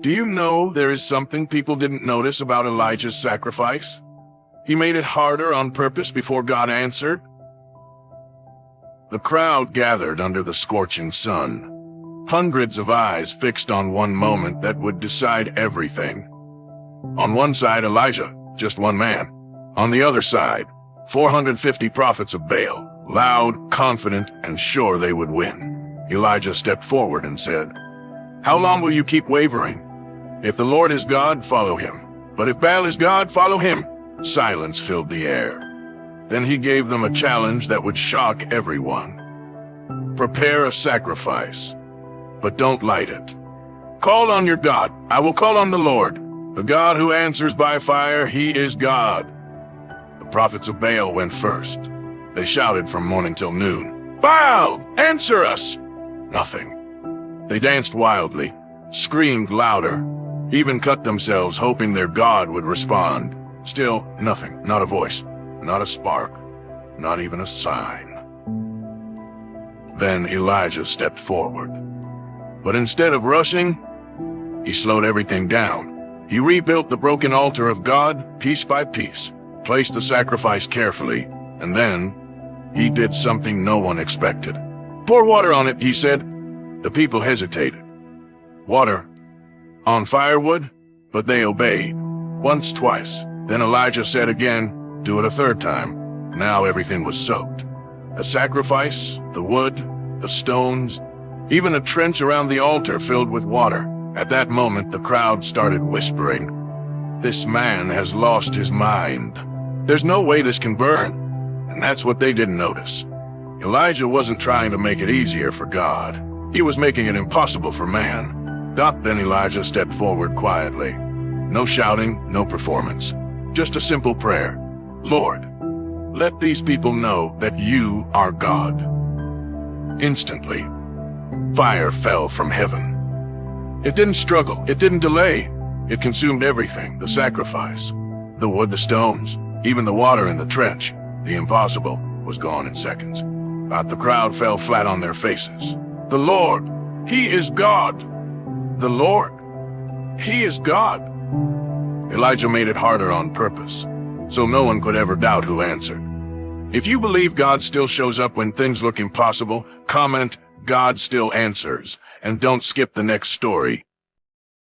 Do you know there is something people didn't notice about Elijah's sacrifice? He made it harder on purpose before God answered. The crowd gathered under the scorching sun, hundreds of eyes fixed on one moment that would decide everything. On one side, Elijah, just one man. On the other side, 450 prophets of Baal, loud, confident, and sure they would win. Elijah stepped forward and said, "How long will you keep wavering? If the Lord is God, follow him. But if Baal is God, follow him." Silence filled the air. Then he gave them a challenge that would shock everyone. Prepare a sacrifice, but don't light it. Call on your God. I will call on the Lord. The God who answers by fire, he is God. The prophets of Baal went first. They shouted from morning till noon, "Baal, answer us!" Nothing. They danced wildly, screamed louder, even cut themselves hoping their God would respond. Still, nothing, not a voice, not a spark, not even a sign. Then Elijah stepped forward. But instead of rushing, he slowed everything down. He rebuilt the broken altar of God piece by piece, placed the sacrifice carefully, and then he did something no one expected. "Pour water on it," he said. The people hesitated. Water on firewood? But they obeyed. Once, twice. Then Elijah said again, "Do it a third time." Now everything was soaked. The sacrifice, the wood, the stones, even a trench around the altar filled with water. At that moment, the crowd started whispering, "This man has lost his mind. There's no way this can burn." And that's what they didn't notice. Elijah wasn't trying to make it easier for God. He was making it impossible for man. Then Elijah stepped forward quietly. No shouting, no performance. Just a simple prayer. "Lord, let these people know that you are God." Instantly, fire fell from heaven. It didn't struggle, it didn't delay. It consumed everything, the sacrifice, the wood, the stones, even the water in the trench. The impossible was gone in seconds. But the crowd fell flat on their faces. "The Lord, he is God! The Lord, he is God!" Elijah made it harder on purpose, so no one could ever doubt who answered. If you believe God still shows up when things look impossible, comment, "God still answers," and don't skip the next story.